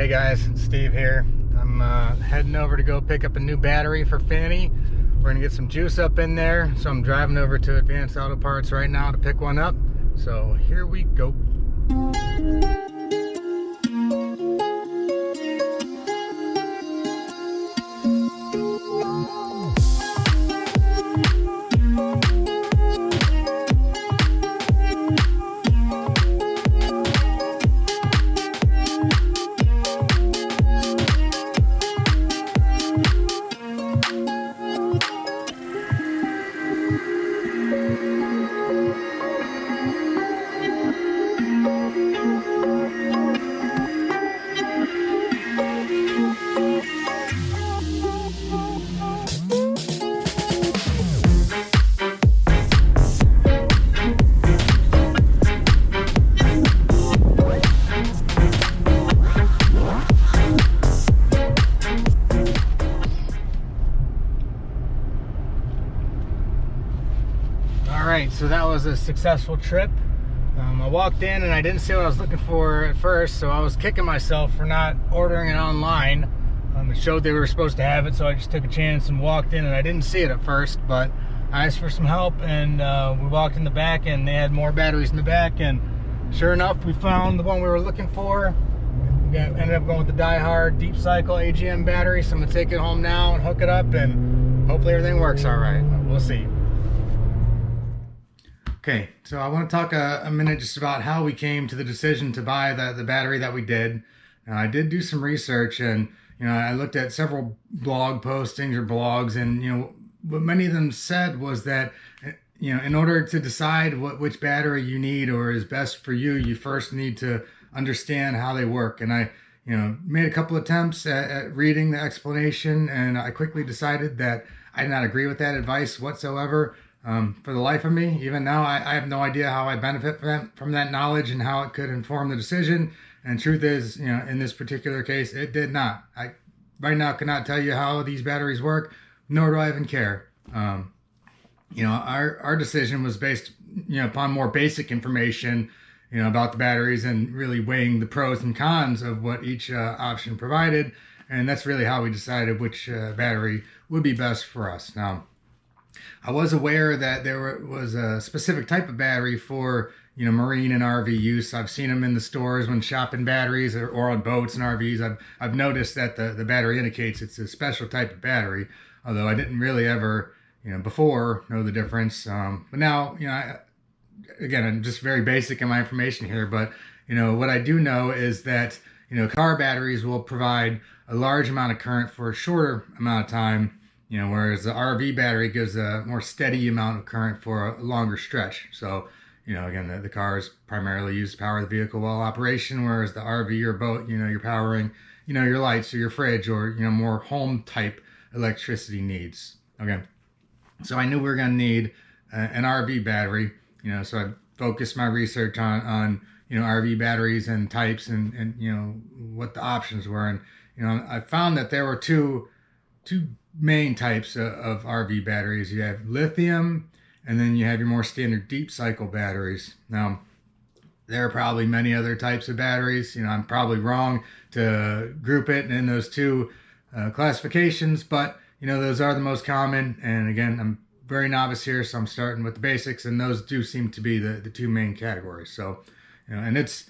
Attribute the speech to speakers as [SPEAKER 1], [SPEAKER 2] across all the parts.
[SPEAKER 1] Hey guys, it's Steve here. I'm heading over to go pick up a new battery for Fanny. We're gonna get some juice up in there, so I'm driving over to Advanced Auto Parts right now to pick one up. So here we go. Alright, so that was a successful trip. I walked in and I didn't see what I was looking for at first, so I was kicking myself for not ordering it online. It showed they were supposed to have it, so I just took a chance and walked in, and I didn't see it at first, but I asked for some help, and we walked in the back and they had more batteries in the back, and sure enough, we found the one we were looking for. We ended up going with the Die Hard Deep Cycle AGM battery, so I'm going to take it home now and hook it up, and hopefully everything works alright. We'll see. Okay, so I want to talk a minute just about how we came to the decision to buy the battery that we did. I did do some research, and I looked at several blog postings or blogs, and what many of them said was that in order to decide which battery you need or is best for you, you first need to understand how they work. And I made a couple attempts at reading the explanation, and I quickly decided that I did not agree with that advice whatsoever. For the life of me, even now, I have no idea how I benefit from that knowledge and how it could inform the decision. And truth is, in this particular case, it did not. I right now cannot tell you how these batteries work, nor do I even care. Our decision was based, upon more basic information, about the batteries and really weighing the pros and cons of what each option provided. And that's really how we decided which battery would be best for us. Now, I was aware that there was a specific type of battery for marine and RV use. I've seen them in the stores when shopping batteries or on boats and RVs. I've noticed that the battery indicates it's a special type of battery, although I didn't really ever before know the difference. But now again, I'm just very basic in my information here, but what I do know is that car batteries will provide a large amount of current for a shorter amount of time. Whereas the RV battery gives a more steady amount of current for a longer stretch. So, again, the car is primarily used to power the vehicle while operation, whereas the RV or boat, you're powering, your lights or your fridge or, more home type electricity needs. Okay. So I knew we were going to need an RV battery, so I focused my research on RV batteries and types and what the options were. And, I found that there were two main types of RV batteries. You have lithium, and then you have your more standard deep cycle batteries. Now, there are probably many other types of batteries. I'm probably wrong to group it in those two classifications, but those are the most common. And again, I'm very novice here, so I'm starting with the basics, and those do seem to be the two main categories. So, and it's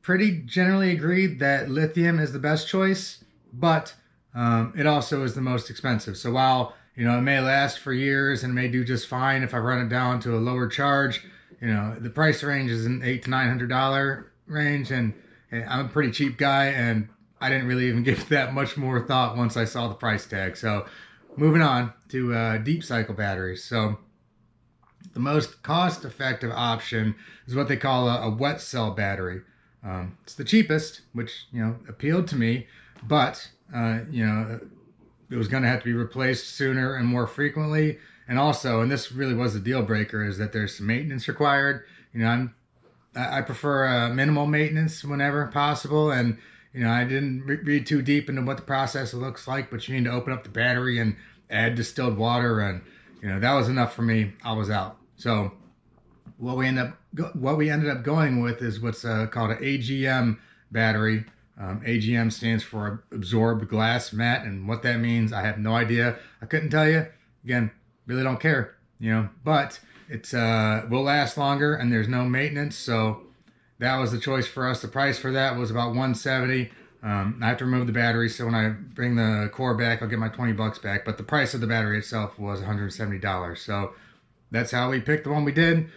[SPEAKER 1] pretty generally agreed that lithium is the best choice, but it also is the most expensive. So while it may last for years and may do just fine if I run it down to a lower charge, the price range is an $800 to $900 range, and I'm a pretty cheap guy, and I didn't really even give that much more thought once I saw the price tag. So moving on to deep cycle batteries. So the most cost-effective option is what they call a wet cell battery. It's the cheapest, which appealed to me, but it was going to have to be replaced sooner and more frequently. And also, and this really was a deal breaker, is that there's some maintenance required. I prefer minimal maintenance whenever possible. And, I didn't read too deep into what the process looks like, but you need to open up the battery and add distilled water. And, that was enough for me. I was out. So what we ended up going with is what's called an AGM battery. AGM stands for absorbed glass mat, and what that means, I have no idea. I couldn't tell you. Again, really don't care, you know, but it's will last longer and there's no maintenance, so that was the choice for us. The price for that was about $170. I have to remove the battery, so when I bring the core back, I'll get my 20 bucks back, but the price of the battery itself was $170. So that's how we picked the one we did.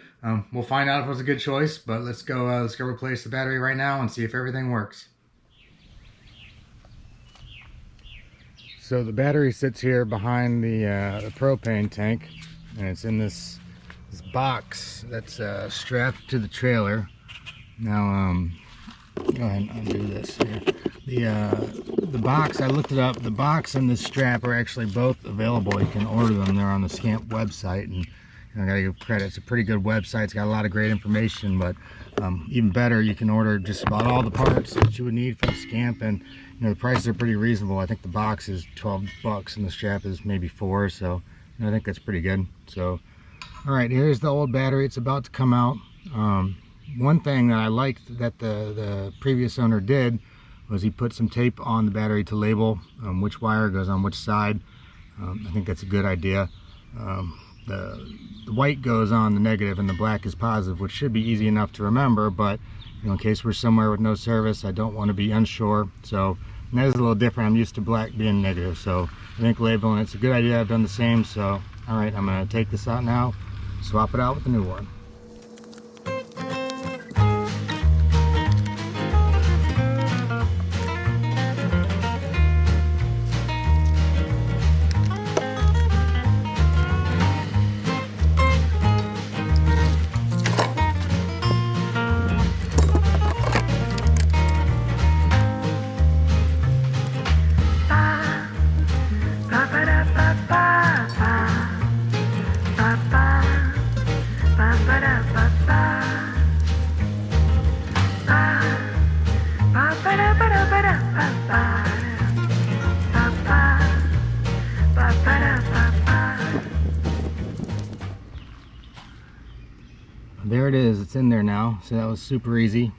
[SPEAKER 1] We'll find out if it was a good choice, but let's go replace the battery right now and see if everything works. So the battery sits here behind the propane tank, and it's in this box that's strapped to the trailer. Now, go ahead and undo this here. The box, I looked it up. The box and the strap are actually both available. You can order them. They're on the Scamp website, and I gotta give credit. It's a pretty good website. It's got a lot of great information, but even better, you can order just about all the parts that you would need for the Scamp, and you know, the prices are pretty reasonable. I think the box is 12 bucks and the strap is maybe 4, so you know, I think that's pretty good. So, all right, here's the old battery. It's about to come out. One thing that I liked that the previous owner did was he put some tape on the battery to label which wire goes on which side. I think that's a good idea. The white goes on the negative and the black is positive, which should be easy enough to remember, but you know, in case we're somewhere with no service, I don't want to be unsure. So that is a little different. I'm used to black being negative, so I think labeling it's a good idea. I've done the same. So all right, I'm going to take this out now, swap it out with the new one. There it is, it's in there now, so that was super easy.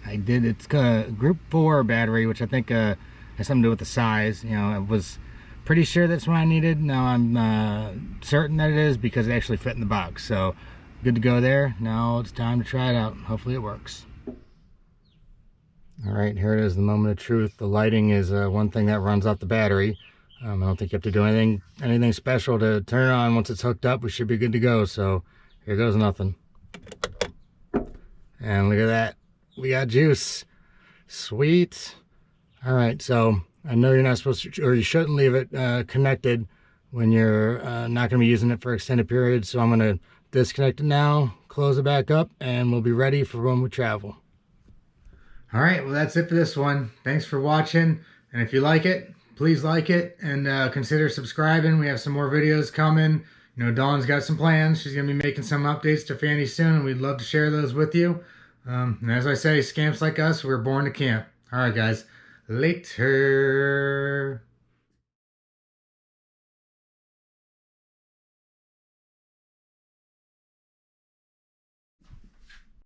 [SPEAKER 1] It's got a group 4 battery, which I think has something to do with the size. You know, I was pretty sure that's what I needed. Now I'm certain that it is because it actually fit in the box. So good to go there. Now it's time to try it out. Hopefully it works. All right, here it is, the moment of truth. The lighting is one thing that runs off the battery. I don't think you have to do anything special to turn it on. Once it's hooked up, we should be good to go. So here goes nothing. And look at that, we got juice. Sweet. All right, so I know you're not supposed to, or you shouldn't leave it connected when you're not going to be using it for extended periods. So I'm going to disconnect it now, close it back up, and we'll be ready for when we travel. All right, well, that's it for this one. Thanks for watching, and if you like it, please like it and consider subscribing. We have some more videos coming. You know, Dawn's got some plans. She's going to be making some updates to Fanny soon, and we'd love to share those with you. And as I say, scamps like us, we're born to camp. All right, guys. Later.